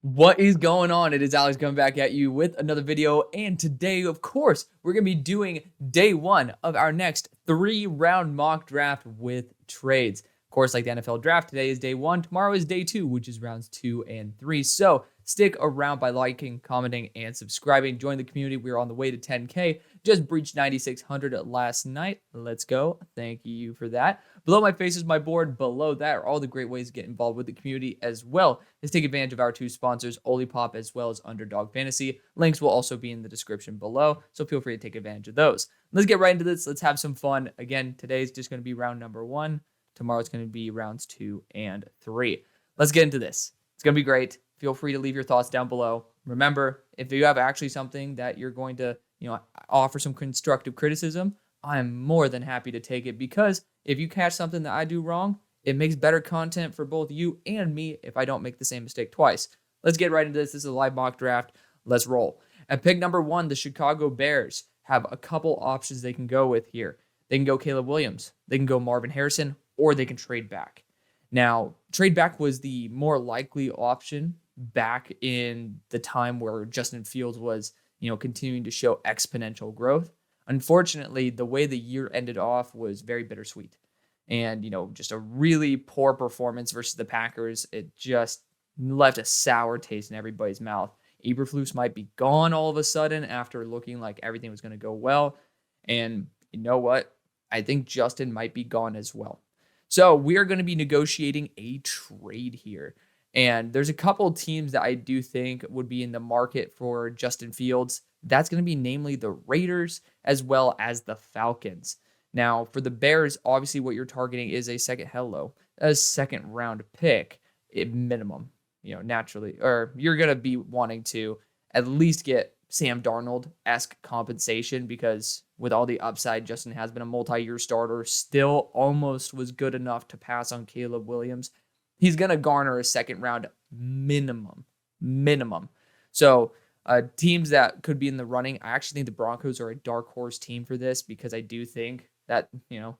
What is going on? It is Alex coming back at you with another video. And today, of course, we're going to be doing day one of our next 3-round mock draft with trades. Of course, like the NFL draft, today is day one. Tomorrow is day two, which is rounds 2 and 3. So stick around by liking, commenting, and subscribing. Join the community. We're on the way to 10K. Just breached 9,600 last night. Let's go. Thank you for that. Below my face is my board. Below that are all the great ways to get involved with the community, as well as take advantage of our two sponsors, Olipop as well as UnderDog Fantasy. Links will also be in the description below, so feel free to take advantage of those. Let's get right into this. Let's have some fun. Again, today's just going to be round number 1. Tomorrow's going to be rounds 2 and 3. Let's get into this. It's going to be great. Feel free to leave your thoughts down below. Remember, if you have actually something that you're going to, offer some constructive criticism, I am more than happy to take it, because if you catch something that I do wrong, it makes better content for both you and me if I don't make the same mistake twice. Let's get right into this. This is a live mock draft. Let's roll. At pick number 1, the Chicago Bears have a couple options they can go with here. They can go Caleb Williams. They can go Marvin Harrison, or they can trade back. Now, trade back was the more likely option back in the time where Justin Fields was, continuing to show exponential growth. Unfortunately, the way the year ended off was very bittersweet. And, just a really poor performance versus the Packers. It just left a sour taste in everybody's mouth. Eberflus might be gone all of a sudden after looking like everything was going to go well. And you know what? I think Justin might be gone as well. So we are going to be negotiating a trade here. And there's a couple teams that I do think would be in the market for Justin Fields. That's going to be namely the Raiders as well as the Falcons. Now, for the Bears, obviously what you're targeting is a second round pick at minimum, naturally. Or you're going to be wanting to at least get Sam Darnold-esque compensation, because with all the upside, Justin has been a multi-year starter, still almost was good enough to pass on Caleb Williams. He's going to garner a second round minimum. So teams that could be in the running, I actually think the Broncos are a dark horse team for this, because I do think that,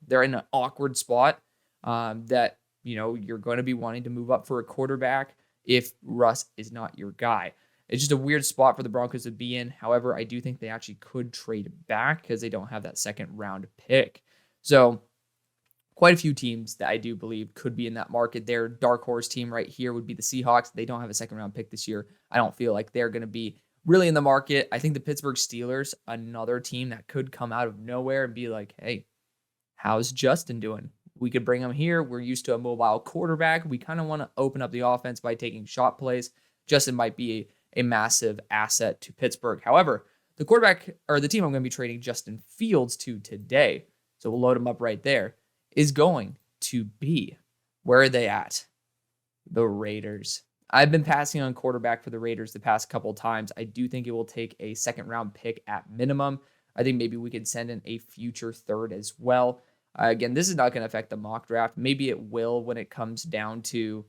they're in an awkward spot that, you're going to be wanting to move up for a quarterback if Russ is not your guy. It's just a weird spot for the Broncos to be in. However, I do think they actually could trade back because they don't have that second round pick. So quite a few teams that I do believe could be in that market. Their dark horse team right here would be the Seahawks. They don't have a second round pick this year. I don't feel like they're going to be really in the market. I think the Pittsburgh Steelers, another team that could come out of nowhere and be like, hey, how's Justin doing? We could bring him here. We're used to a mobile quarterback. We kind of want to open up the offense by taking shot plays. Justin might be a massive asset to Pittsburgh. However, the quarterback, or the team I'm going to be trading Justin Fields to today, so we'll load him up right there, is going to be, where are they at? The Raiders. I've been passing on quarterback for the Raiders the past couple times. I do think it will take a second round pick at minimum. I think maybe we could send in a future third as well. Again, this is not going to affect the mock draft. Maybe it will when it comes down to,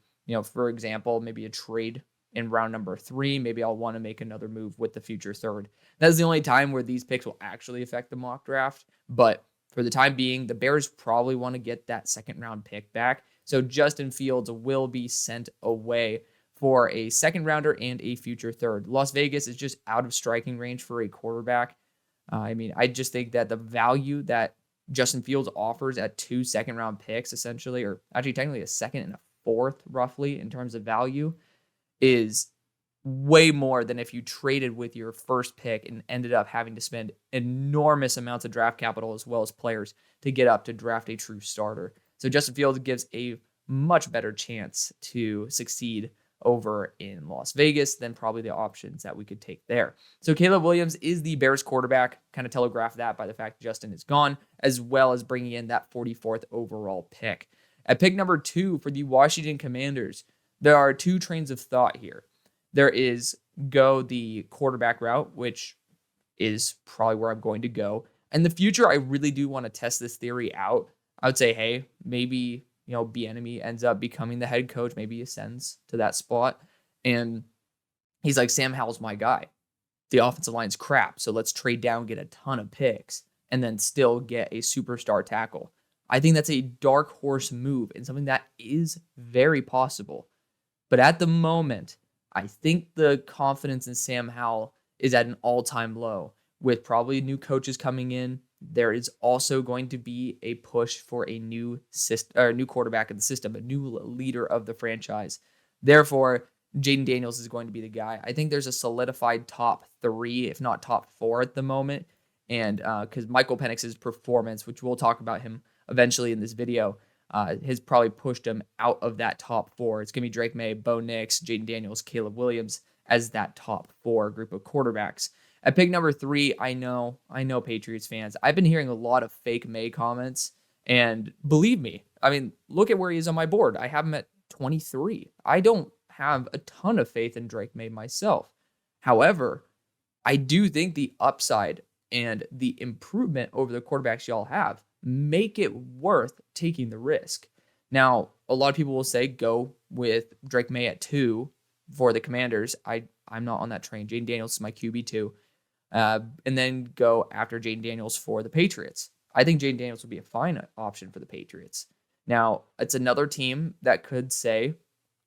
for example, maybe a trade in round number 3. Maybe I'll want to make another move with the future third. That's the only time where these picks will actually affect the mock draft. But for the time being, the Bears probably want to get that second round pick back. So Justin Fields will be sent away for a second rounder and a future third. Las Vegas is just out of striking range for a quarterback. I just think that the value that Justin Fields offers at 2 second round picks, essentially, or actually technically a second and a fourth roughly in terms of value, is way more than if you traded with your first pick and ended up having to spend enormous amounts of draft capital as well as players to get up to draft a true starter. So Justin Fields gives a much better chance to succeed over in Las Vegas than probably the options that we could take there. So Caleb Williams is the Bears quarterback, kind of telegraph that by the fact Justin is gone, as well as bringing in that 44th overall pick. At pick number 2 for the Washington Commanders, there are 2 trains of thought here. There is go the quarterback route, which is probably where I'm going to go. In the future, I really do want to test this theory out. I would say, hey, maybe, Bieniemy ends up becoming the head coach. Maybe he ascends to that spot. And he's like, Sam Howell's my guy. The offensive line's crap, so let's trade down, get a ton of picks, and then still get a superstar tackle. I think that's a dark horse move and something that is very possible. But at the moment, I think the confidence in Sam Howell is at an all-time low. With probably new coaches coming in, there is also going to be a push for a new new quarterback in the system, a new leader of the franchise. Therefore, Jayden Daniels is going to be the guy. I think there's a solidified top 3, if not top 4 at the moment. And because Michael Penix's performance, which we'll talk about him eventually in this video, has probably pushed him out of that top 4. It's going to be Drake Maye, Bo Nix, Jayden Daniels, Caleb Williams as that top 4 group of quarterbacks. At pick number 3, I know Patriots fans. I've been hearing a lot of fake Maye comments, and believe me, I mean, look at where he is on my board. I have him at 23. I don't have a ton of faith in Drake Maye myself. However, I do think the upside and the improvement over the quarterbacks y'all have make it worth taking the risk. Now, a lot of people will say go with Drake Maye at 2 for the Commanders. I'm not on that train. Jayden Daniels is my QB2. And then go after Jayden Daniels for the Patriots. I think Jayden Daniels would be a fine option for the Patriots. Now, it's another team that could say,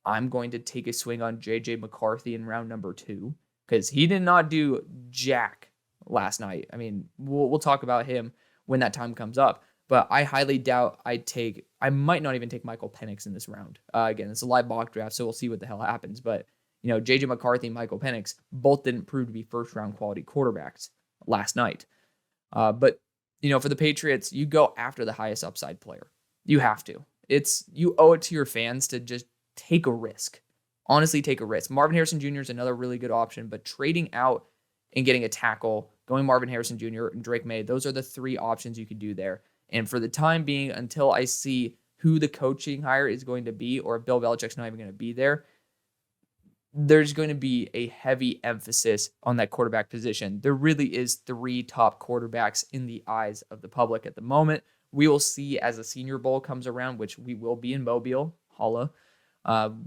I'm going to take a swing on J.J. McCarthy in round number 2, because he did not do jack last night. I mean, we'll talk about him when that time comes up, but I highly doubt I might not even take Michael Penix in this round. Again, it's a live mock draft, so we'll see what the hell happens, but J.J. McCarthy and Michael Penix both didn't prove to be first-round quality quarterbacks last night. But for the Patriots, you go after the highest upside player. You have to. You owe it to your fans to just take a risk. Honestly, take a risk. Marvin Harrison Jr. is another really good option, but trading out and getting a tackle, going Marvin Harrison Jr. and Drake Maye, those are the 3 options you could do there. And for the time being, until I see who the coaching hire is going to be, or if Bill Belichick's not even going to be there, there's going to be a heavy emphasis on that quarterback position. There really is 3 top quarterbacks in the eyes of the public at the moment. We will see as the Senior Bowl comes around, which we will be in Mobile, holla.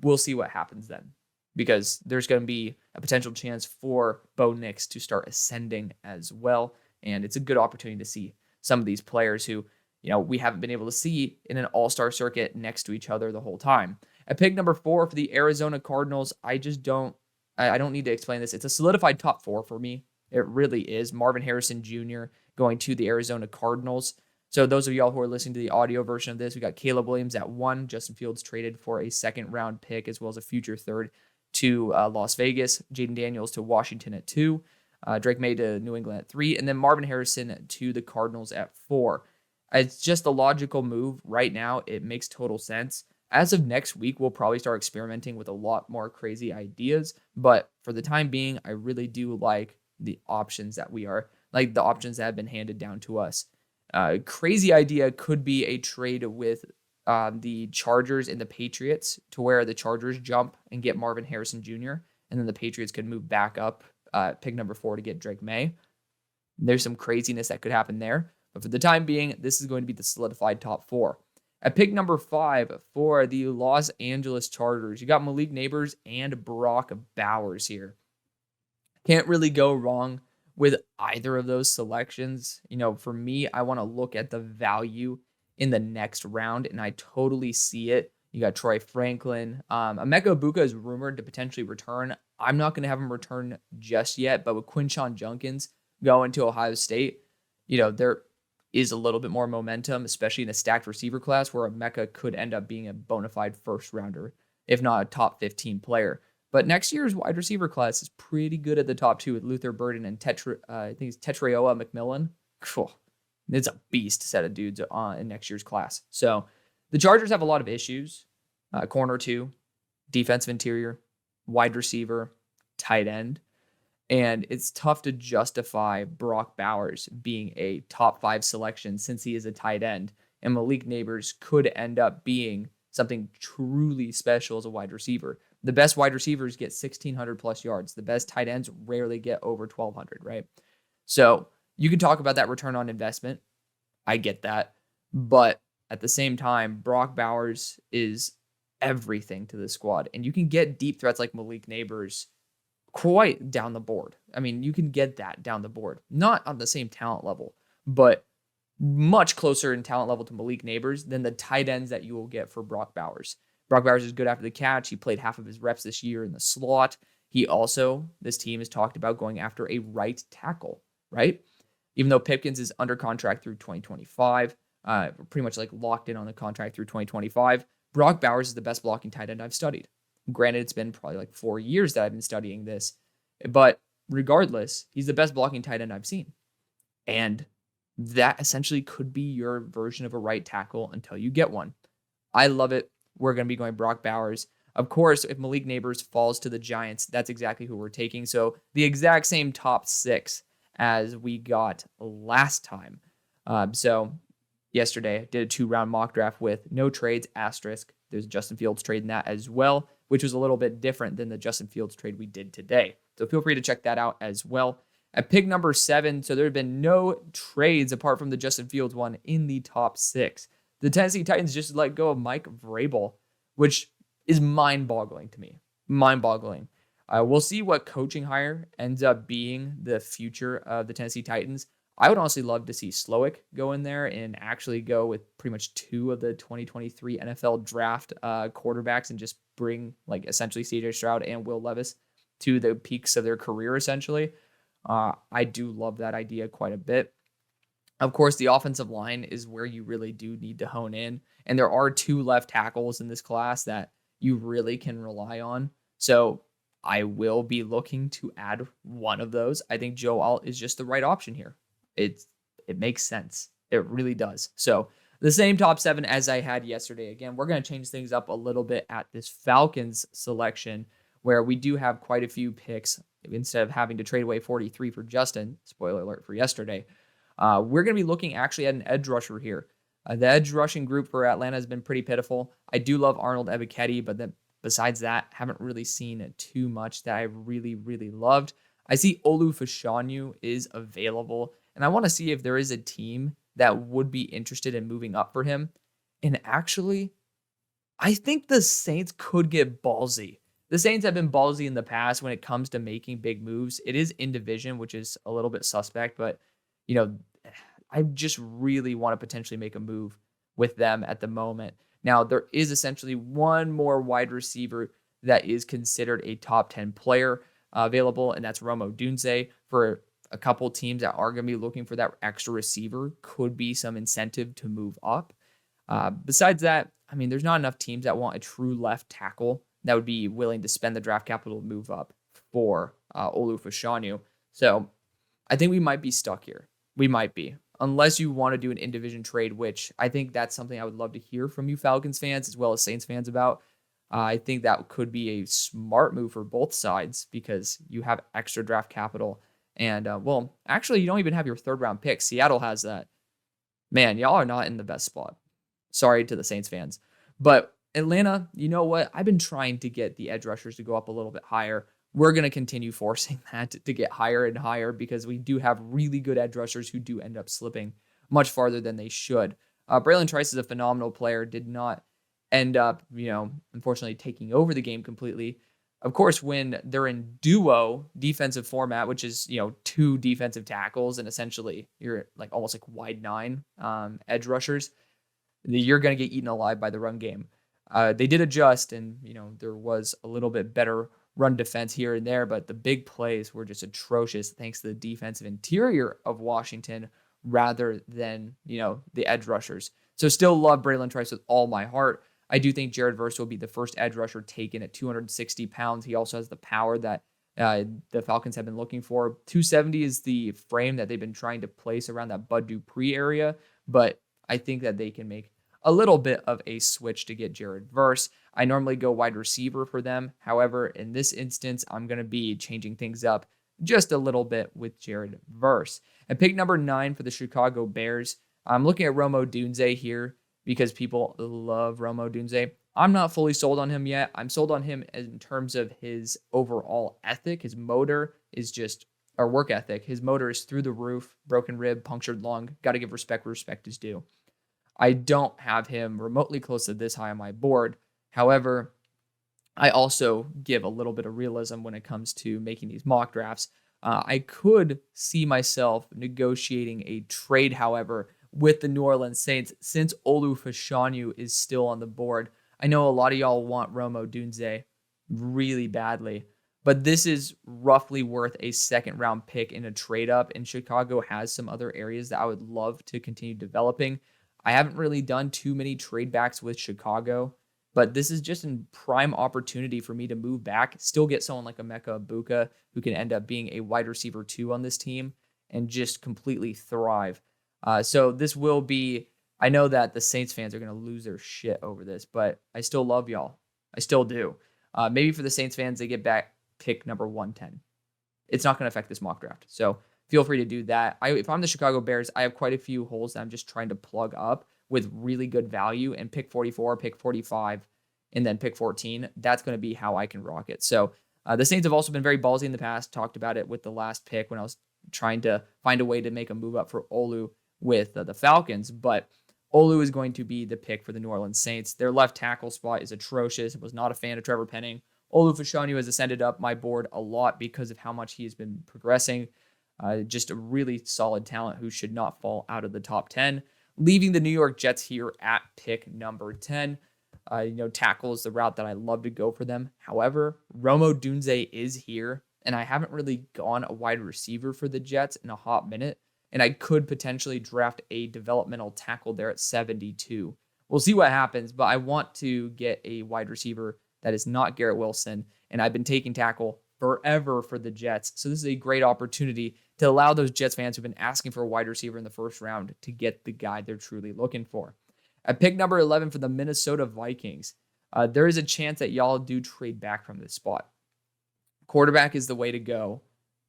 We'll see what happens then, because there's going to be a potential chance for Bo Nix to start ascending as well. And it's a good opportunity to see some of these players who, we haven't been able to see in an all-star circuit next to each other the whole time. At pick number 4 for the Arizona Cardinals, I don't need to explain this. It's a solidified top 4 for me. It really is. Marvin Harrison Jr. going to the Arizona Cardinals. So those of y'all who are listening to the audio version of this, we got Caleb Williams at 1. Justin Fields traded for a second-round pick as well as a future third to Las Vegas. Jayden Daniels to Washington at 2. Drake Maye to New England at 3. And then Marvin Harrison to the Cardinals at 4. It's just a logical move right now. It makes total sense. As of next week, we'll probably start experimenting with a lot more crazy ideas. But for the time being, I really do like the options that the options that have been handed down to us. Crazy idea could be a trade with the Chargers and the Patriots, to where the Chargers jump and get Marvin Harrison Jr. and then the Patriots could move back up pick number 4 to get Drake Maye. There's some craziness that could happen there. But for the time being, this is going to be the solidified top 4. At pick number 5 for the Los Angeles Chargers, you got Malik Neighbors and Brock Bowers here. Can't really go wrong with either of those selections. For me, I want to look at the value in the next round, and I totally see it. You got Troy Franklin. Emeka Egbuka is rumored to potentially return. I'm not going to have him return just yet, but with Quinshon Judkins going to Ohio State, there is a little bit more momentum, especially in a stacked receiver class where Emeka could end up being a bona fide first rounder, if not a top 15 player. But next year's wide receiver class is pretty good at the top 2 with Luther Burden and I think it's Tetraoa McMillan. Cool. It's a beast set of dudes in next year's class. So the Chargers have a lot of issues. Corner 2, defensive interior, wide receiver, tight end. And it's tough to justify Brock Bowers being a top 5 selection since he is a tight end. And Malik Neighbors could end up being something truly special as a wide receiver. The best wide receivers get 1,600 plus yards. The best tight ends rarely get over 1,200, right? So you can talk about that return on investment. I get that. But at the same time, Brock Bowers is everything to the squad. And you can get deep threats like Malik Neighbors quite down the board. I mean, you can get that down the board. Not on the same talent level, but much closer in talent level to Malik Neighbors than the tight ends that you will get for Brock Bowers. Brock Bowers is good after the catch. He played half of his reps this year in the slot. This team has talked about going after a right tackle, right? Even though Pipkins is under contract through 2025, pretty much like locked in on the contract through 2025, Brock Bowers is the best blocking tight end I've studied. Granted, it's been probably like 4 years that I've been studying this, but regardless, he's the best blocking tight end I've seen. And that essentially could be your version of a right tackle until you get one. I love it. We're going to be going Brock Bowers. Of course, if Malik Neighbors falls to the Giants, that's exactly who we're taking. So the exact same top 6 as we got last time. So yesterday, I did a 2-round mock draft with no trades, asterisk. There's a Justin Fields trade in that as well, which was a little bit different than the Justin Fields trade we did today. So feel free to check that out as well. At pick number 7, so there have been no trades apart from the Justin Fields one in the top 6. The Tennessee Titans just let go of Mike Vrabel, which is mind-boggling to me. Mind-boggling. We'll see what coaching hire ends up being the future of the Tennessee Titans. I would honestly love to see Slowick go in there and actually go with pretty much 2 of the 2023 NFL draft quarterbacks and just bring like essentially CJ Stroud and Will Levis to the peaks of their career essentially. I do love that idea quite a bit. Of course, the offensive line is where you really do need to hone in. And there are 2 left tackles in this class that you really can rely on. So I will be looking to add one of those. I think Joe Alt is just the right option here. It makes sense. It really does. So the same top 7 as I had yesterday. Again, we're going to change things up a little bit at this Falcons selection where we do have quite a few picks. Instead of having to trade away 43 for Justin, spoiler alert for yesterday, we're going to be looking actually at an edge rusher here. The edge rushing group for Atlanta has been pretty pitiful. I do love Arnold Ebiketie, but then besides that, haven't really seen too much that I really, really loved. I see Olu Fashanu is available, and I want to see if there is a team that would be interested in moving up for him. And actually, I think the Saints could get ballsy. The Saints have been ballsy in the past when it comes to making big moves. It is in division, which is a little bit suspect, but I just really want to potentially make a move with them at the moment. Now, there is essentially one more wide receiver that is considered a top 10 player available, and that's Rome Odunze. For a couple teams that are going to be looking for that extra receiver, could be some incentive to move up. Besides that, I mean, there's not enough teams that want a true left tackle that would be willing to spend the draft capital to move up for Olu Fashanu. So I think we might be stuck here. We might be. Unless you want to do an in-division trade, which I think that's something I would love to hear from you Falcons fans as well as Saints fans about. I think that could be a smart move for both sides because you have extra draft capital. And, actually, you don't even have your 3rd-round pick. Seattle has that. Man, y'all are not in the best spot. Sorry to the Saints fans. But Atlanta, you know what? I've been trying to get the edge rushers to go up a little bit higher. We're going to continue forcing that to get higher and higher because we do have really good edge rushers who do end up slipping much farther than they should. Braylon Trice is a phenomenal player, did not end up, unfortunately taking over the game completely. Of course, when they're in duo defensive format, which is, 2 defensive tackles and essentially you're like almost like wide 9 edge rushers, you're going to get eaten alive by the run game. They did adjust and, there was a little bit better run defense here and there, but the big plays were just atrocious thanks to the defensive interior of Washington rather than, the edge rushers. So still love Braylon Trice with all my heart. I do think Jared Verse will be the first edge rusher taken at 260 pounds. He also has the power that the Falcons have been looking for. 270 is the frame that they've been trying to place around that Bud Dupree area, but I think that they can make a little bit of a switch to get Jared Verse. I normally go wide receiver for them. However, in this instance, I'm going to be changing things up just a little bit with Jared Verse. At pick number 9 for the Chicago Bears, I'm looking at Rome Odunze here because people love Rome Odunze. I'm not fully sold on him yet. I'm sold on him in terms of his overall ethic. His motor is just, or work ethic. His motor is through the roof, broken rib, punctured lung. Got to give respect where respect is due. I don't have him remotely close to this high on my board. However, I also give a little bit of realism when it comes to making these mock drafts. I could see myself negotiating a trade, however, with the New Orleans Saints since Olu Fashanu is still on the board. I know a lot of y'all want Romo Dunze really badly, but this is roughly worth a second round pick in a trade up, and Chicago has some other areas that I would love to continue developing. I haven't really done too many trade backs with Chicago, but this is just a prime opportunity for me to move back, still get someone like Emeka Ibuka who can end up being a wide receiver 2 on this team and just completely thrive. So this will be, I know that the Saints fans are going to lose their shit over this, but I still love y'all. I still do. Maybe for the Saints fans, they get back pick number 110. It's not going to affect this mock draft. So feel free to do that. If I'm the Chicago Bears, I have quite a few holes that I'm just trying to plug up with really good value, and pick 44, pick 45, and then pick 14. That's going to be how I can rock it. So the Saints have also been very ballsy in the past. Talked about it with the last pick when I was trying to find a way to make a move up for Olu with the Falcons. But Olu is going to be the pick for the New Orleans Saints. Their left tackle spot is atrocious. I was not a fan of Trevor Penning. Olu Fashanu has ascended up my board a lot because of how much he has been progressing. Just a really solid talent who should not fall out of the top 10. Leaving the New York Jets here at pick number 10. Tackle is the route that I love to go for them. However, Romo Dunze is here, and I haven't really gone a wide receiver for the Jets in a hot minute, and I could potentially draft a developmental tackle there at 72. We'll see what happens, but I want to get a wide receiver that is not Garrett Wilson, and I've been taking tackle forever for the Jets, so this is a great opportunity to allow those Jets fans who've been asking for a wide receiver in the first round to get the guy they're truly looking for. At pick number 11 for the Minnesota Vikings, there is a chance that y'all do trade back from this spot. Quarterback is the way to go,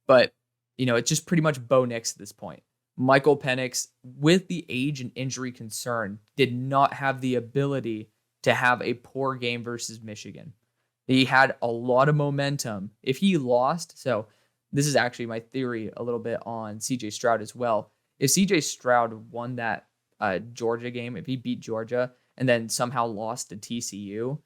but it's just pretty much Bo Nix at this point. Michael Penix, with the age and injury concern, did not have the ability to have a poor game versus Michigan. He had a lot of momentum. If he lost, so this is actually my theory a little bit on CJ Stroud as well. If CJ Stroud won that Georgia game, if he beat Georgia and then somehow lost to TCU,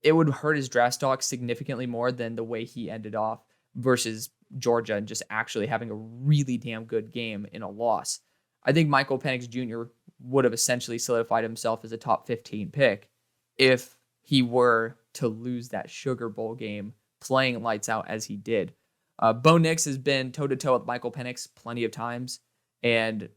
it would hurt his draft stock significantly more than the way he ended off versus Georgia and just actually having a really damn good game in a loss. I think Michael Penix Jr. would have essentially solidified himself as a top 15 pick if he were to lose that Sugar Bowl game playing lights out as he did. Bo Nix has been toe-to-toe with Michael Penix plenty of times, and,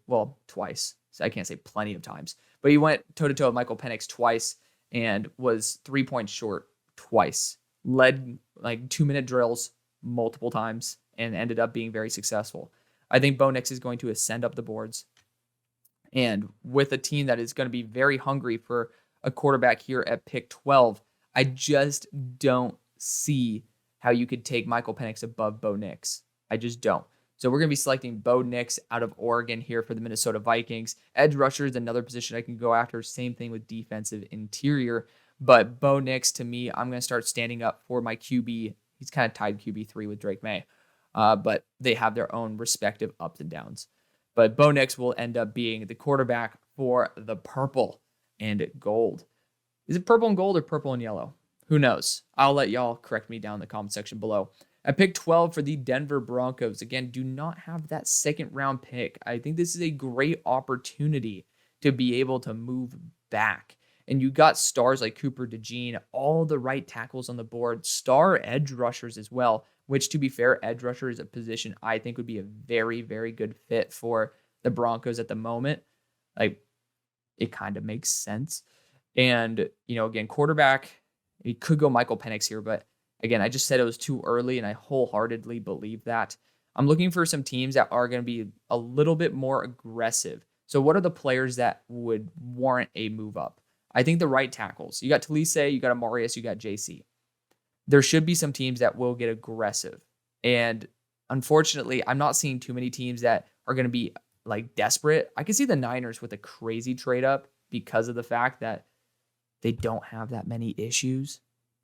twice. So I can't say plenty of times, but he went toe-to-toe with Michael Penix twice and was 3 points short twice. Led 2-minute drills multiple times and ended up being very successful. I think Bo Nix is going to ascend up the boards, and with a team that is going to be very hungry for a quarterback here at pick 12, I just don't see how you could take Michael Penix above Bo Nix. I just don't. So we're going to be selecting Bo Nix out of Oregon here for the Minnesota Vikings. Edge rusher is another position I can go after. Same thing with defensive interior. But Bo Nix, to me, I'm going to start standing up for my QB. He's kind of tied QB3 with Drake Maye. But they have their own respective ups and downs. But Bo Nix will end up being the quarterback for the purple and gold. Is it purple and gold or purple and yellow? Who knows? I'll let y'all correct me down in the comment section below. At pick 12 for the Denver Broncos, again, do not have that second round pick. I think this is a great opportunity to be able to move back. And you got stars like Cooper DeJean, all the right tackles on the board, star edge rushers as well, which, to be fair, edge rusher is a position I think would be a very, very good fit for the Broncos at the moment. It kind of makes sense. And, again, quarterback, you could go Michael Penix here, but again, I just said it was too early, and I wholeheartedly believe that. I'm looking for some teams that are going to be a little bit more aggressive. So what are the players that would warrant a move up? I think the right tackles. You got Talise, you got Amarius, you got JC. There should be some teams that will get aggressive. And unfortunately, I'm not seeing too many teams that are going to be desperate. I can see the Niners with a crazy trade up because of the fact that they don't have that many issues.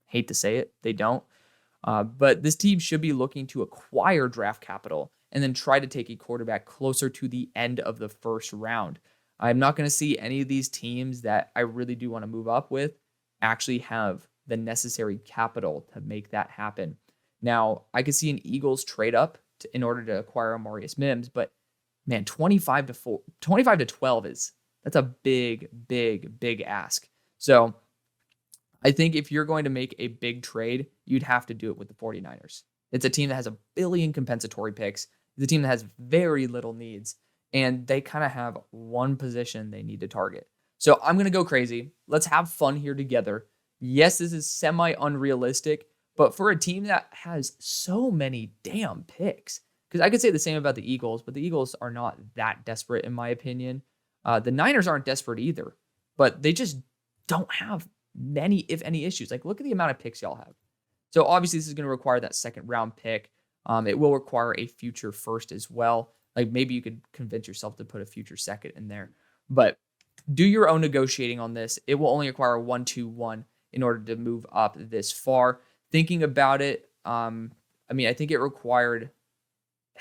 Hate to say it, they don't. But this team should be looking to acquire draft capital and then try to take a quarterback closer to the end of the first round. I'm not going to see any of these teams that I really do want to move up with actually have the necessary capital to make that happen. Now, I could see an Eagles trade up in order to acquire Amarius Mims, but man, 25 to 12 that's a big, big, big ask. So I think if you're going to make a big trade, you'd have to do it with the 49ers. It's a team that has a billion compensatory picks. It's a team that has very little needs, and they kind of have one position they need to target. So I'm going to go crazy. Let's have fun here together. Yes, this is semi-unrealistic, but for a team that has so many damn picks, because I could say the same about the Eagles, but the Eagles are not that desperate in my opinion. The Niners aren't desperate either, but they just don't have many, if any, issues. Like, look at the amount of picks y'all have. So obviously this is going to require that second round pick. It will require a future first as well. Like, maybe you could convince yourself to put a future second in there, but do your own negotiating on this. It will only require a 1-2-1 in order to move up this far. Thinking about it, I think it required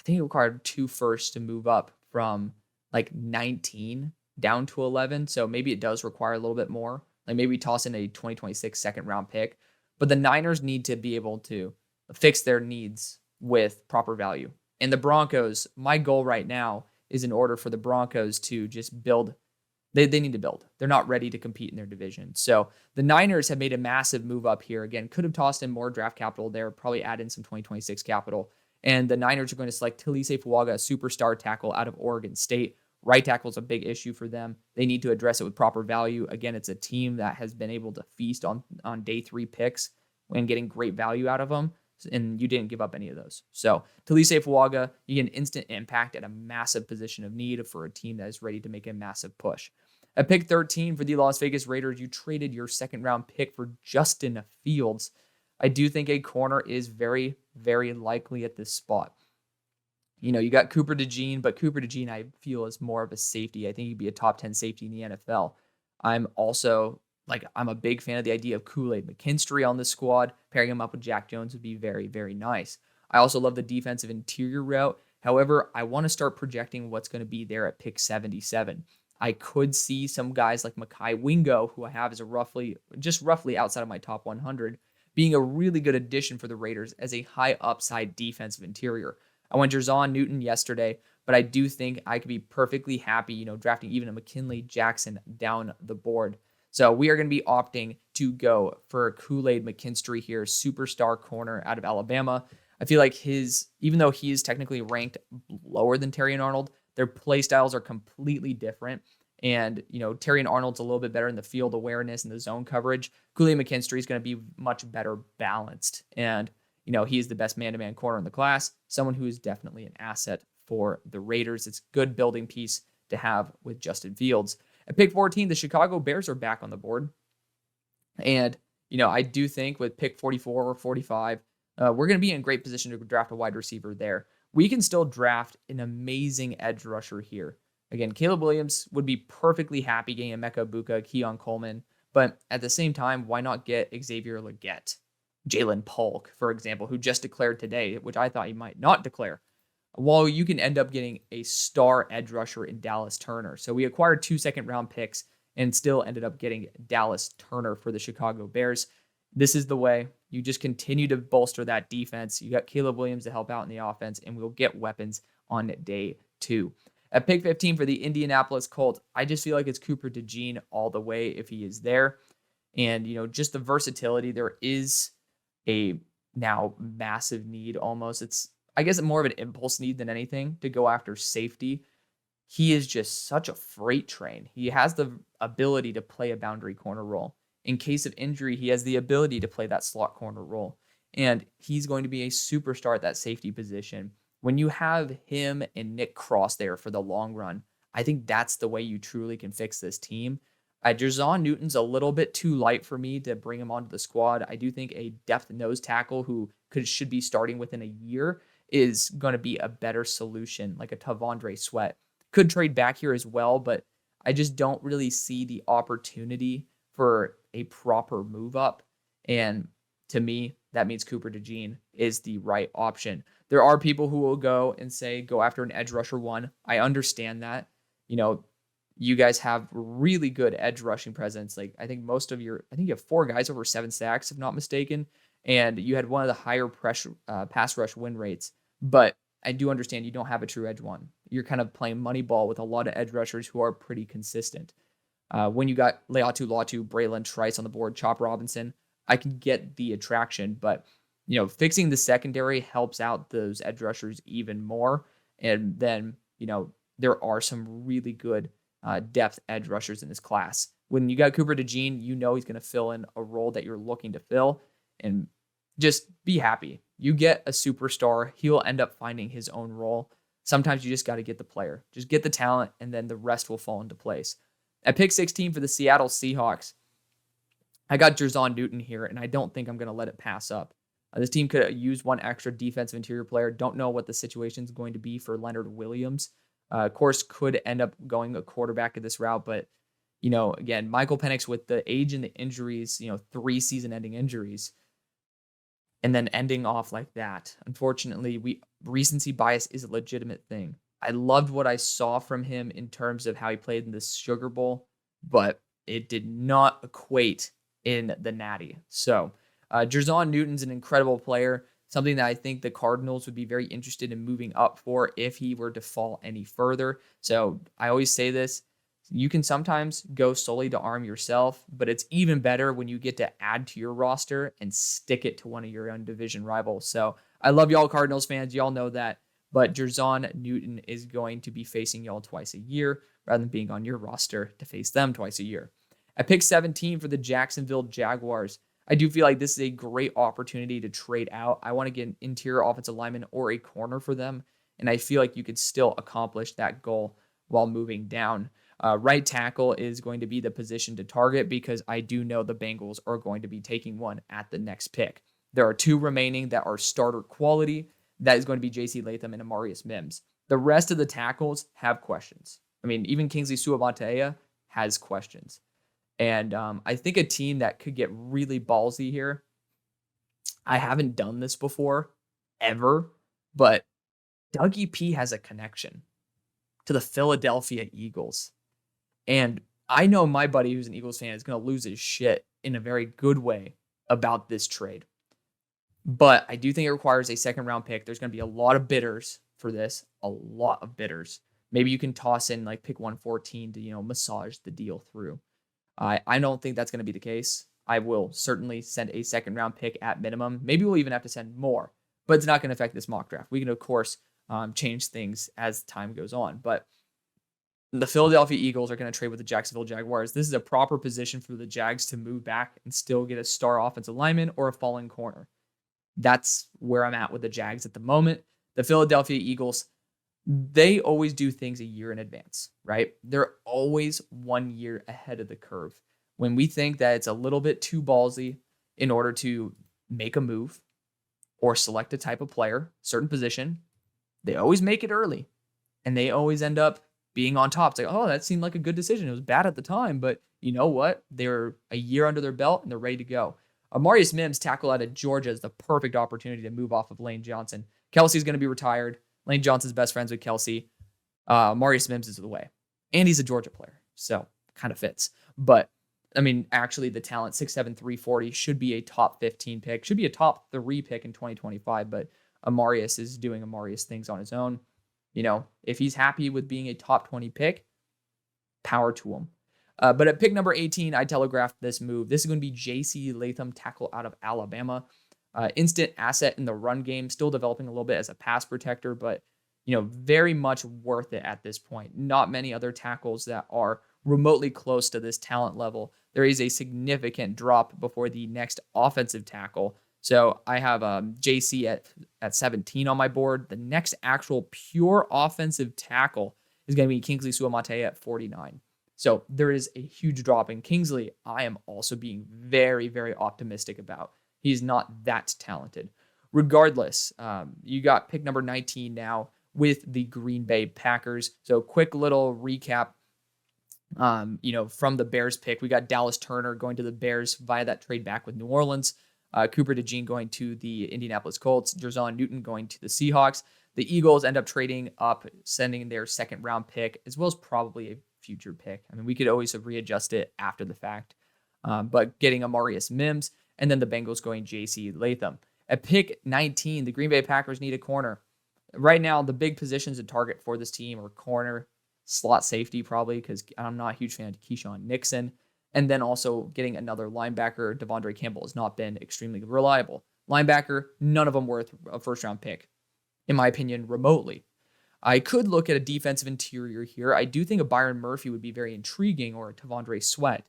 2 firsts to move up from like 19 down to 11. So maybe it does require a little bit more. Like, maybe toss in a 2026 second round pick. But the Niners need to be able to fix their needs with proper value. And the Broncos, my goal right now is in order for the Broncos to just build. They need to build. They're not ready to compete in their division. So the Niners have made a massive move up here. Again, could have tossed in more draft capital there, probably add in some 2026 capital. And the Niners are going to select Talise Fuaga, a superstar tackle out of Oregon State. Right tackle is a big issue for them. They need to address it with proper value. Again, it's a team that has been able to feast on day 3 picks and getting great value out of them. And you didn't give up any of those. So Talise Fuaga, you get an instant impact at a massive position of need for a team that is ready to make a massive push. At pick 13 for the Las Vegas Raiders, you traded your second round pick for Justin Fields. I do think a corner is very, very likely at this spot. You know, you got Cooper DeJean, but Cooper DeJean I feel is more of a safety. I think he'd be a top 10 safety in the NFL. I'm a big fan of the idea of Kool-Aid McKinstry on this squad. Pairing him up with Jack Jones would be very, very nice. I also love the defensive interior route. However, I want to start projecting what's going to be there at pick 77. I could see some guys like Makai Wingo, who I have as roughly outside of my top 100, being a really good addition for the Raiders as a high upside defensive interior. I went Jerzon Newton yesterday, but I do think I could be perfectly happy, drafting even a McKinley Jackson down the board. So we are going to be opting to go for Kool-Aid McKinstry here, superstar corner out of Alabama. I feel like even though he is technically ranked lower than Terry and Arnold, their play styles are completely different. And, Terry and Arnold's a little bit better in the field awareness and the zone coverage. Kool-Aid McKinstry is going to be much better balanced. And, he is the best man-to-man corner in the class, someone who is definitely an asset for the Raiders. It's a good building piece to have with Justin Fields. At pick 14, the Chicago Bears are back on the board. And, I do think with pick 44 or 45, we're going to be in great position to draft a wide receiver there. We can still draft an amazing edge rusher here. Again, Caleb Williams would be perfectly happy getting Emeka Buka, Keon Coleman, but at the same time, why not get Xavier Legette, Jalen Polk, for example, who just declared today, which I thought he might not declare, while you can end up getting a star edge rusher in Dallas Turner. So we acquired 2 second-round picks and still ended up getting Dallas Turner for the Chicago Bears. This is the way. You just continue to bolster that defense. You got Caleb Williams to help out in the offense, and we'll get weapons on day 2. At pick 15 for the Indianapolis Colts, I just feel like it's Cooper DeJean all the way if he is there. And, just the versatility. There is a now massive need almost. It's, I guess, more of an impulse need than anything to go after safety. He is just such a freight train. He has the ability to play a boundary corner role. In case of injury, he has the ability to play that slot corner role. And he's going to be a superstar at that safety position. When you have him and Nick Cross there for the long run, I think that's the way you truly can fix this team. Jerzon Newton's a little bit too light for me to bring him onto the squad. I do think a depth nose tackle who should be starting within a year is going to be a better solution, like a Tavondre Sweat. Could trade back here as well, but I just don't really see the opportunity for a proper move up. And to me, that means Cooper DeJean is the right option. There are people who will go and say, go after an edge rusher 1. I understand that. You guys have really good edge rushing presence. Like, I think you have 4 guys over 7 sacks, if not mistaken. And you had one of the higher pressure pass rush win rates. But I do understand you don't have a true edge 1. You're kind of playing money ball with a lot of edge rushers who are pretty consistent. When you got Leatu, Latu, Braylon, Trice on the board, Chop Robinson, I can get the attraction, but fixing the secondary helps out those edge rushers even more. And then, there are some really good depth edge rushers in this class. When you got Cooper DeJean, he's going to fill in a role that you're looking to fill, and just be happy. You get a superstar, he'll end up finding his own role. Sometimes you just got to get the player, just get the talent, and then the rest will fall into place. At pick 16 for the Seattle Seahawks, I got Jayden Newton here, and I don't think I'm going to let it pass up. This team could use one extra defensive interior player. Don't know what the situation is going to be for Leonard Williams. Of course, could end up going a quarterback at this route, but again, Michael Penix with the age and the injuries, 3 season-ending injuries, and then ending off like that. Unfortunately, recency bias is a legitimate thing. I loved what I saw from him in terms of how he played in the Sugar Bowl, but it did not equate in the Natty. So, Jayden Newton's an incredible player, something that I think the Cardinals would be very interested in moving up for if he were to fall any further. So, I always say this, you can sometimes go solely to arm yourself, but it's even better when you get to add to your roster and stick it to one of your own division rivals. So, I love y'all Cardinals fans. Y'all know that. But Jayden Newton is going to be facing y'all twice a year rather than being on your roster to face them twice a year. At pick 17 for the Jacksonville Jaguars, I do feel like this is a great opportunity to trade out. I want to get an interior offensive lineman or a corner for them, and I feel like you could still accomplish that goal while moving down. Right tackle is going to be the position to target because I do know the Bengals are going to be taking one at the next pick. There are 2 remaining that are starter quality. That is going to be J.C. Latham and Amarius Mims. The rest of the tackles have questions. I mean, even Kingsley Suamataia has questions. And I think a team that could get really ballsy here, I haven't done this before, ever, but Dougie P has a connection to the Philadelphia Eagles. And I know my buddy who's an Eagles fan is going to lose his shit in a very good way about this trade. But I do think it requires a second-round pick. There's going to be a lot of bidders for this, a lot of bidders. Maybe you can toss in like pick 114 to, massage the deal through. I don't think that's going to be the case. I will certainly send a second-round pick at minimum. Maybe we'll even have to send more, but it's not going to affect this mock draft. We can, of course, change things as time goes on. But the Philadelphia Eagles are going to trade with the Jacksonville Jaguars. This is a proper position for the Jags to move back and still get a star offensive lineman or a falling corner. That's where I'm at with the Jags at the moment. The Philadelphia Eagles, they always do things a year in advance, right? They're always 1 year ahead of the curve. When we think that it's a little bit too ballsy in order to make a move or select a type of player, certain position, they always make it early. And they always end up being on top. It's like, oh, that seemed like a good decision. It was bad at the time, but you know what? They're a year under their belt and they're ready to go. Amarius Mims, tackle out of Georgia, is the perfect opportunity to move off of Lane Johnson. Kelsey's going to be retired. Lane Johnson's best friends with Kelsey. Amarius Mims is the way. And he's a Georgia player, so kind of fits. But, I mean, actually, the talent, 6'7", 340, should be a top 15 pick. Should be a top 3 pick in 2025, but Amarius is doing Amarius things on his own. If he's happy with being a top 20 pick, power to him. But at pick number 18, I telegraphed this move. This is going to be J.C. Latham, tackle out of Alabama. Instant asset in the run game, still developing a little bit as a pass protector, but, very much worth it at this point. Not many other tackles that are remotely close to this talent level. There is a significant drop before the next offensive tackle. So I have JC at 17 on my board. The next actual pure offensive tackle is going to be Kingsley Suamataia at 49. So there is a huge drop in Kingsley. I am also being very, very optimistic about. He's not that talented. Regardless, you got pick number 19 now with the Green Bay Packers. So quick little recap. From the Bears pick, we got Dallas Turner going to the Bears via that trade back with New Orleans. Cooper DeJean going to the Indianapolis Colts. Jayden Newton going to the Seahawks. The Eagles end up trading up, sending their second round pick, as well as probably a future pick. I mean, we could always readjust it after the fact. But getting Amarius Mims, and then the Bengals going J.C. Latham. At pick 19, the Green Bay Packers need a corner. Right now, the big positions to target for this team are corner, slot safety probably because I'm not a huge fan of Keyshawn Nixon. And then also getting another linebacker. Devondre Campbell has not been extremely reliable. Linebacker, none of them worth a first-round pick, in my opinion, remotely. I could look at a defensive interior here. I do think a Byron Murphy would be very intriguing, or a Tavondre Sweat,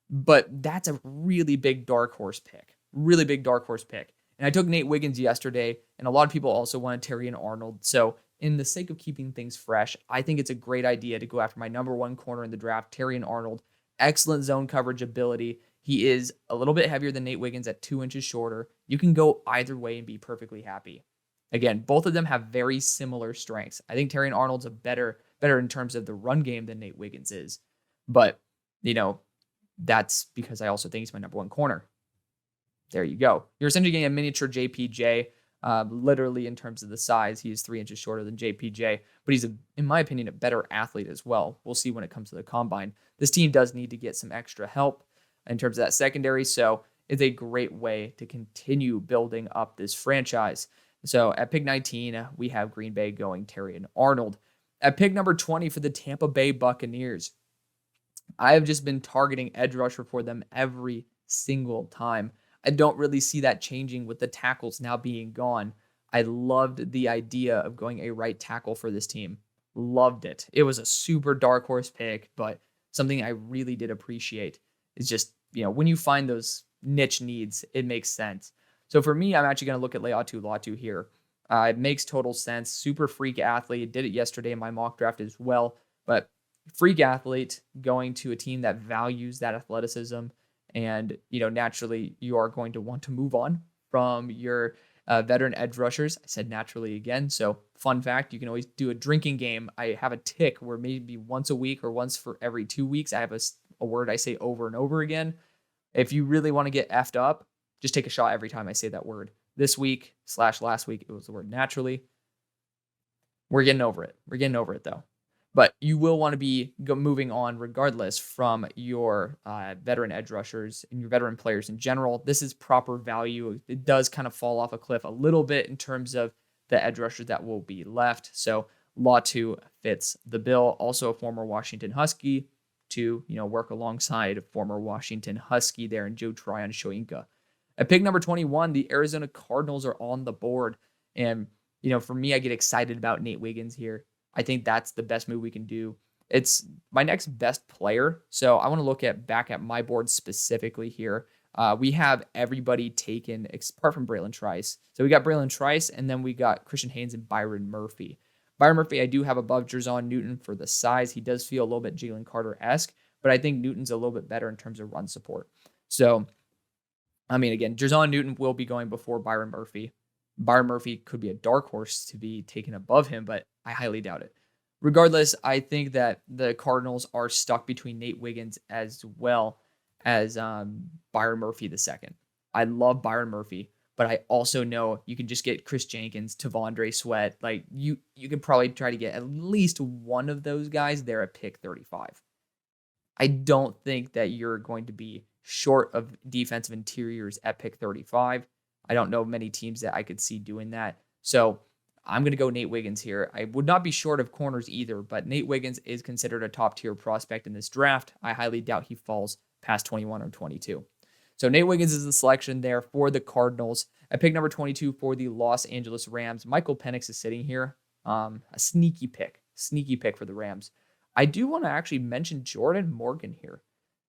but that's a really big dark horse pick. Really big dark horse pick. And I took Nate Wiggins yesterday, and a lot of people also wanted Terrion Arnold. So in the sake of keeping things fresh, I think it's a great idea to go after my number one corner in the draft, Terrion Arnold. Excellent zone coverage ability. He is a little bit heavier than Nate Wiggins at 2 inches shorter. You can go either way and be perfectly happy. Again, both of them have very similar strengths. I think Terrion Arnold's a better in terms of the run game than Nate Wiggins is. But, that's because I also think he's my number one corner. There you go. You're essentially getting a miniature JPJ, literally in terms of the size. He is 3 inches shorter than JPJ, but he's, in my opinion, a better athlete as well. We'll see when it comes to the combine. This team does need to get some extra help in terms of that secondary, so it's a great way to continue building up this franchise. So at pick 19, we have Green Bay going Terrion Arnold. At pick number 20 for the Tampa Bay Buccaneers, I have just been targeting edge rusher for them every single time. I don't really see that changing with the tackles now being gone. I loved the idea of going a right tackle for this team. Loved it. It was a super dark horse pick, but something I really did appreciate. It's just, when you find those niche needs, it makes sense. So for me, I'm actually going to look at Laiatu Latu here. It makes total sense. Super freak athlete. Did it yesterday in my mock draft as well. But freak athlete going to a team that values that athleticism. And, naturally, you are going to want to move on from your veteran edge rushers. I said naturally again. So fun fact, you can always do a drinking game. I have a tick where maybe once a week or once for every 2 weeks, I have a word I say over and over again. If you really want to get effed up, just take a shot every time I say that word. This week / last week, it was the word naturally. We're getting over it. We're getting over it, though. But you will want to be moving on regardless from your veteran edge rushers and your veteran players in general. This is proper value. It does kind of fall off a cliff a little bit in terms of the edge rushers that will be left. So Latu fits the bill. Also a former Washington Husky to, work alongside a former Washington Husky there in Joe Tryon Shoyinka. At pick number 21, the Arizona Cardinals are on the board. And, for me, I get excited about Nate Wiggins here. I think that's the best move we can do. It's my next best player. So I want to look back at my board specifically here. We have everybody taken apart from Braylon Trice. So we got Braylon Trice, and then we got Christian Haynes and Byron Murphy. Byron Murphy, I do have above Jerzon Newton for the size. He does feel a little bit Jalen Carter-esque, but I think Newton's a little bit better in terms of run support. So, again, Jerzon Newton will be going before Byron Murphy. Byron Murphy could be a dark horse to be taken above him, but I highly doubt it. Regardless, I think that the Cardinals are stuck between Nate Wiggins as well as Byron Murphy II. I love Byron Murphy, but I also know you can just get Chris Jenkins, Tavondre Sweat. Like you could probably try to get at least one of those guys there at pick 35. I don't think that you're going to be short of defensive interiors at pick 35. I don't know many teams that I could see doing that. So I'm going to go Nate Wiggins here. I would not be short of corners either, but Nate Wiggins is considered a top-tier prospect in this draft. I highly doubt he falls past 21 or 22. So Nate Wiggins is the selection there for the Cardinals. At pick number 22 for the Los Angeles Rams, Michael Penix is sitting here. A sneaky pick for the Rams. I do want to actually mention Jordan Morgan here.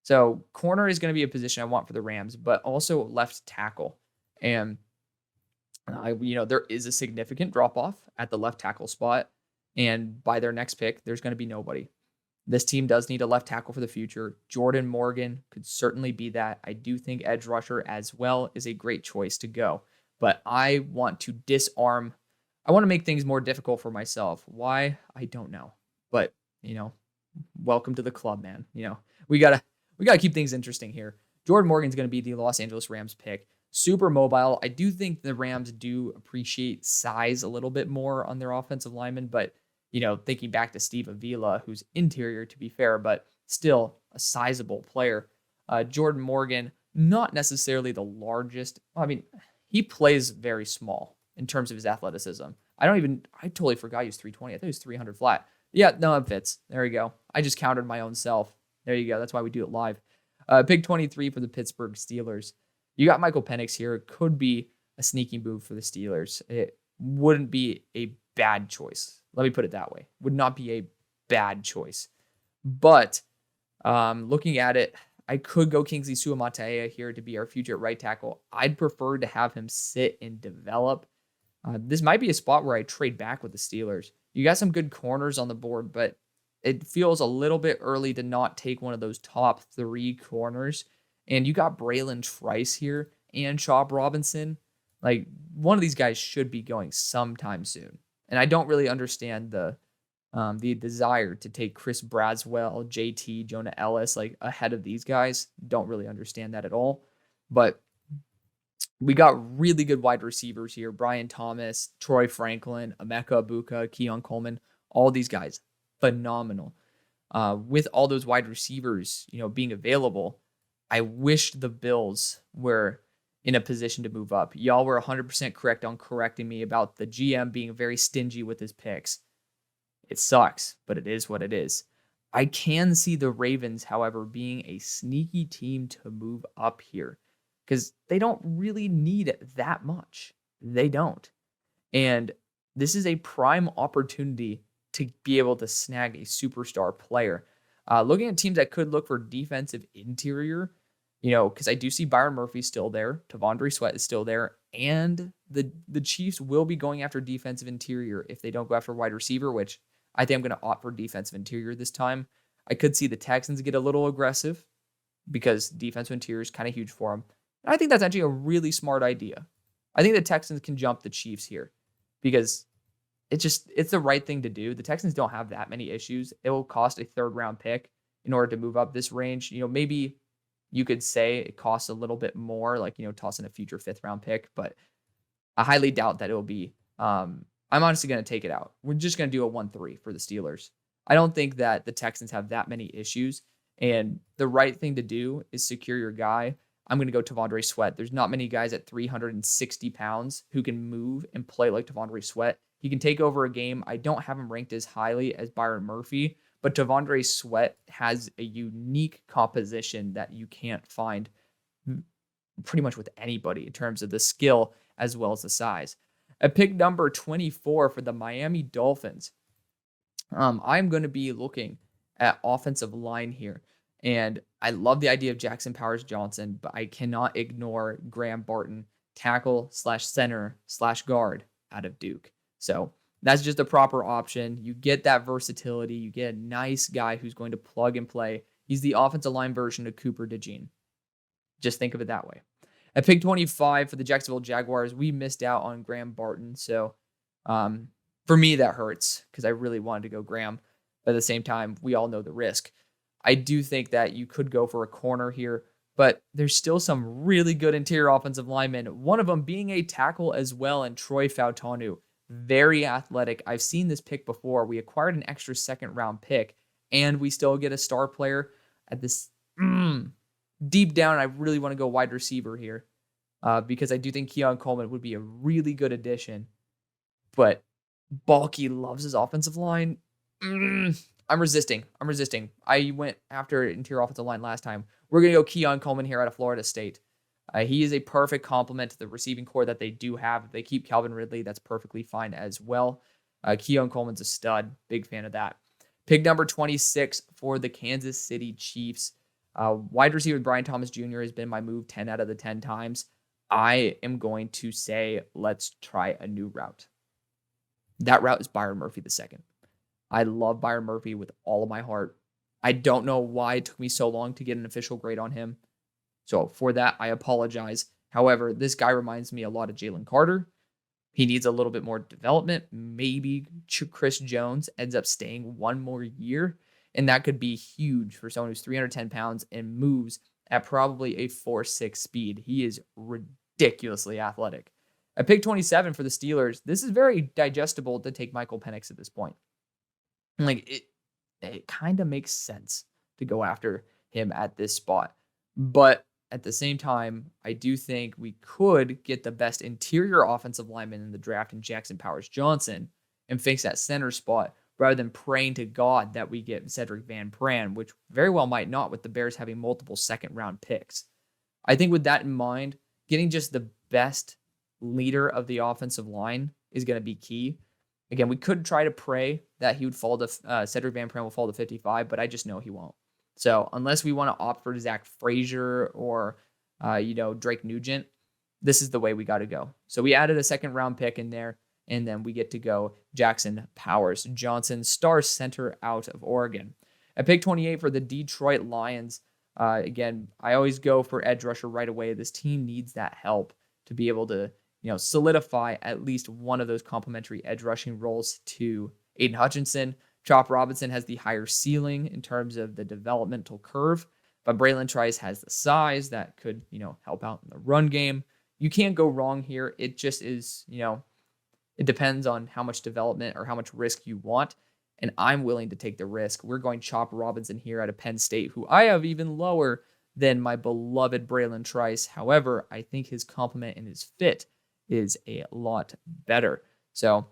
So corner is going to be a position I want for the Rams, but also left tackle. And there is a significant drop-off at the left tackle spot, and by their next pick, there's going to be nobody. This team does need a left tackle for the future. Jordan Morgan could certainly be that. I do think edge rusher as well is a great choice to go, but I want to disarm. I want to make things more difficult for myself. Why? I don't know, but welcome to the club, man. We gotta keep things interesting here. Jordan Morgan's going to be the Los Angeles Rams pick. Super mobile. I do think the Rams do appreciate size a little bit more on their offensive linemen, but, thinking back to Steve Avila, who's interior to be fair, but still a sizable player. Jordan Morgan, not necessarily the largest. He plays very small in terms of his athleticism. I totally forgot he was 320. I thought he was 300 flat. Yeah, no, it fits. There we go. I just countered my own self. There you go. That's why we do it live. Pick 23 for the Pittsburgh Steelers. You got Michael Penix here. It could be a sneaky move for the Steelers. It wouldn't be a bad choice. Let me put it that way. Would not be a bad choice. But looking at it, I could go Kingsley Suamataia here to be our future right tackle. I'd prefer to have him sit and develop. This might be a spot where I trade back with the Steelers. You got some good corners on the board, but it feels a little bit early to not take one of those top 3 corners. And you got Braylon Trice here and Chop Robinson. Like, one of these guys should be going sometime soon. And I don't really understand the desire to take Chris Braswell, JT, Jonah Ellis, like ahead of these guys. Don't really understand that at all. But we got really good wide receivers here. Brian Thomas, Troy Franklin, Emeka Ibuka, Keon Coleman, all these guys, phenomenal. With all those wide receivers, being available, I wish the Bills were in a position to move up. Y'all were 100% correct on correcting me about the GM being very stingy with his picks. It sucks, but it is what it is. I can see the Ravens, however, being a sneaky team to move up here because they don't really need it that much. They don't. And this is a prime opportunity to be able to snag a superstar player. Looking at teams that could look for defensive interior, because I do see Byron Murphy still there, Tavondre Sweat is still there, and the Chiefs will be going after defensive interior if they don't go after wide receiver, which I think I'm going to opt for defensive interior this time. I could see the Texans get a little aggressive because defensive interior is kind of huge for them. And I think that's actually a really smart idea. I think the Texans can jump the Chiefs here because it's the right thing to do. The Texans don't have that many issues. It will cost a 3rd round pick in order to move up this range. Maybe you could say it costs a little bit more, like, toss in a future 5th round pick, but I highly doubt that it will be. I'm honestly going to take it out. We're just going to do a 1-3 for the Steelers. I don't think that the Texans have that many issues, and the right thing to do is secure your guy. I'm going to go Tavondre Sweat. There's not many guys at 360 pounds who can move and play like Tavondre Sweat. He can take over a game. I don't have him ranked as highly as Byron Murphy, but Tavondre Sweat has a unique composition that you can't find pretty much with anybody in terms of the skill as well as the size. At pick number 24 for the Miami Dolphins, I'm going to be looking at offensive line here. And I love the idea of Jackson Powers-Johnson, but I cannot ignore Graham Barton, tackle/center/guard out of Duke. So that's just a proper option. You get that versatility. You get a nice guy who's going to plug and play. He's the offensive line version of Cooper DeJean. Just think of it that way. At pick 25 for the Jacksonville Jaguars, we missed out on Graham Barton. So for me, that hurts because I really wanted to go Graham. But at the same time, we all know the risk. I do think that you could go for a corner here, but there's still some really good interior offensive linemen, one of them being a tackle as well, and Troy Fautanu. Very athletic. I've seen this pick before. We acquired an extra 2nd round pick, and we still get a star player at this. Deep down, I really want to go wide receiver here because I do think Keon Coleman would be a really good addition, but Balky loves his offensive line. I'm resisting. I went after interior offensive line last time. We're going to go Keon Coleman here out of Florida State. He is a perfect complement to the receiving core that they do have. If they keep Calvin Ridley, that's perfectly fine as well. Keon Coleman's a stud. Big fan of that. Pick number 26 for the Kansas City Chiefs. Wide receiver Brian Thomas Jr. has been my move 10 out of the 10 times. I am going to say, let's try a new route. That route is Byron Murphy II. I love Byron Murphy with all of my heart. I don't know why it took me so long to get an official grade on him. So for that, I apologize. However, this guy reminds me a lot of Jalen Carter. He needs a little bit more development. Maybe Chris Jones ends up staying 1 more year, and that could be huge for someone who's 310 pounds and moves at probably a 4.6 speed. He is ridiculously athletic. At pick 27 for the Steelers, this is very digestible to take Michael Penix at this point. Like, it kind of makes sense to go after him at this spot. But at the same time, I do think we could get the best interior offensive lineman in the draft in Jackson Powers-Johnson and fix that center spot rather than praying to God that we get Cedric Van Pran, which very well might not with the Bears having multiple second-round picks. I think with that in mind, getting just the best leader of the offensive line is going to be key. Again, we could try to pray that he would fall to Cedric Van Pran will fall to 55, but I just know he won't. So unless we want to opt for Zach Frazier or Drake Nugent, this is the way we got to go. So we added a second round pick in there, and then we get to go Jackson Powers Johnson, star center out of Oregon. At pick 28 for the Detroit Lions, again, I always go for edge rusher right away. This team needs that help to be able to solidify at least one of those complementary edge rushing roles to Aiden Hutchinson. Chop Robinson has the higher ceiling in terms of the developmental curve, but Braylon Trice has the size that could, help out in the run game. You can't go wrong here. It just is, it depends on how much development or how much risk you want, and I'm willing to take the risk. We're going Chop Robinson here out of Penn State, who I have even lower than my beloved Braylon Trice. However, I think his complement and his fit is a lot better. So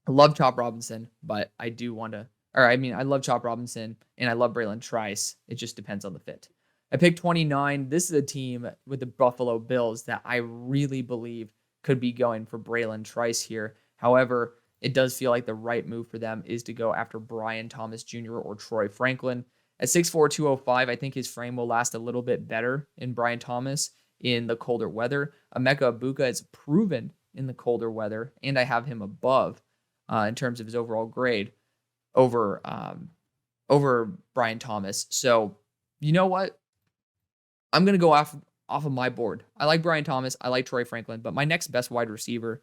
I love Chop Robinson, but I love Chop Robinson and I love Braylon Trice. It just depends on the fit. At pick 29, this is a team with the Buffalo Bills that I really believe could be going for Braylon Trice here. However, it does feel like the right move for them is to go after Brian Thomas Jr. or Troy Franklin. At 6'4", 205, I think his frame will last a little bit better in Brian Thomas in the colder weather. Emeka Egbuka is proven in the colder weather, and I have him above in terms of his overall grade over Brian Thomas. So you know what? I'm going to go off of my board. I like Brian Thomas. I like Troy Franklin, but my next best wide receiver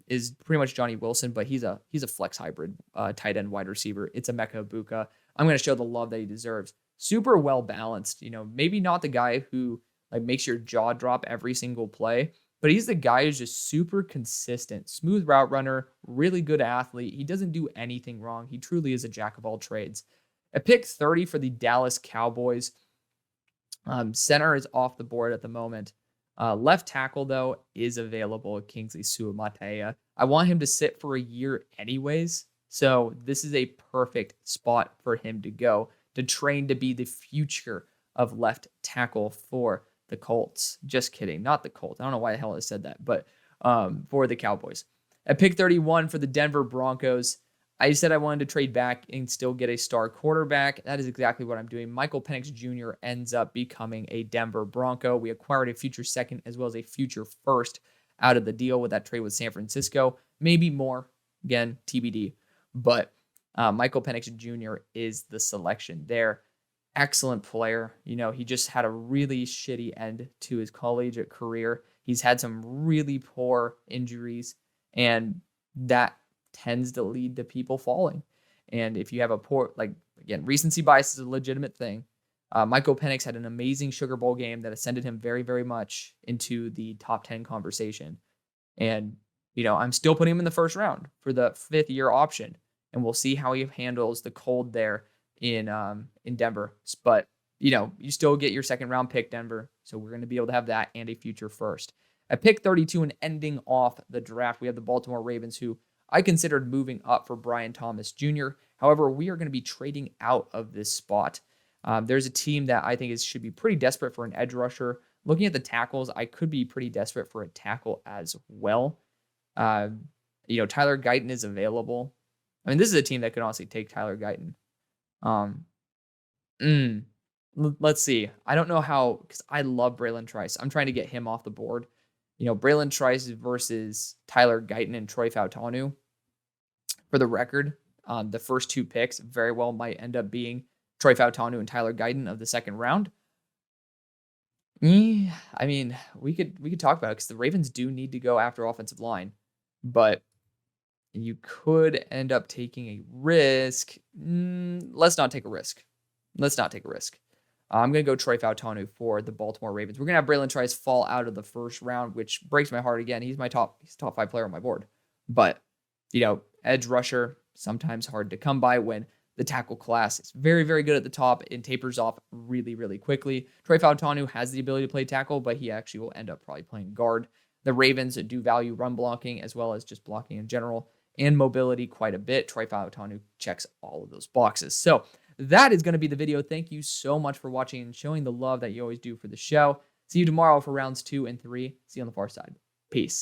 is pretty much Johnny Wilson, but he's a flex hybrid tight end wide receiver. It's Emeka Egbuka. I'm going to show the love that he deserves. Super well balanced. Maybe not the guy who makes your jaw drop every single play, but he's the guy who's just super consistent, smooth route runner, really good athlete. He doesn't do anything wrong. He truly is a jack of all trades. At pick 30 for the Dallas Cowboys, center is off the board at the moment. Left tackle, though, is available at Kingsley Suamataia. I want him to sit for a year anyways, so this is a perfect spot for him to go to train to be the future of left tackle for the Colts. Just kidding, not the Colts. I don't know why the hell I said that, but for the Cowboys. At pick 31 for the Denver Broncos, I said I wanted to trade back and still get a star quarterback. That is exactly what I'm doing. Michael Penix Jr. ends up becoming a Denver Bronco. We acquired a future second as well as a future first out of the deal with that trade with San Francisco. Maybe more. Again, TBD. But Michael Penix Jr. is the selection there. Excellent player. He just had a really shitty end to his collegiate career. He's had some really poor injuries, and that tends to lead to people falling. And if you have a poor, recency bias is a legitimate thing. Michael Penix had an amazing Sugar Bowl game that ascended him very, very much into the top 10 conversation. And, I'm still putting him in the first round for the 5th year option, and we'll see how he handles the cold there in Denver. But, you still get your second round pick, Denver. So we're going to be able to have that and a future first. At pick 32 and ending off the draft, we have the Baltimore Ravens, who I considered moving up for Brian Thomas Jr. However, we are going to be trading out of this spot. There's a team that I think should be pretty desperate for an edge rusher. Looking at the tackles, I could be pretty desperate for a tackle as well. Tyler Guyton is available. I mean, this is a team that could honestly take Tyler Guyton. Let's see. I don't know how, because I love Braylon Trice. I'm trying to get him off the board. Braylon Trice versus Tyler Guyton and Troy Fautanu. For the record, the first 2 picks very well might end up being Troy Fautanu and Tyler Guyton of the second round. I mean, we could talk about it because the Ravens do need to go after offensive line, but you could end up taking a risk. Let's not take a risk. I'm going to go Troy Fautanu for the Baltimore Ravens. We're going to have Braylon Trice fall out of the first round, which breaks my heart again. He's top 5 player on my board. But, edge rusher, sometimes hard to come by when the tackle class is very, very good at the top and tapers off really, really quickly. Troy Fautanu has the ability to play tackle, but he actually will end up probably playing guard. The Ravens do value run blocking as well as just blocking in general. and mobility quite a bit. Troy Fautanu checks all of those boxes. So that is going to be the video. Thank you so much for watching and showing the love that you always do for the show. See you tomorrow for rounds 2 and 3. See you on the far side. Peace.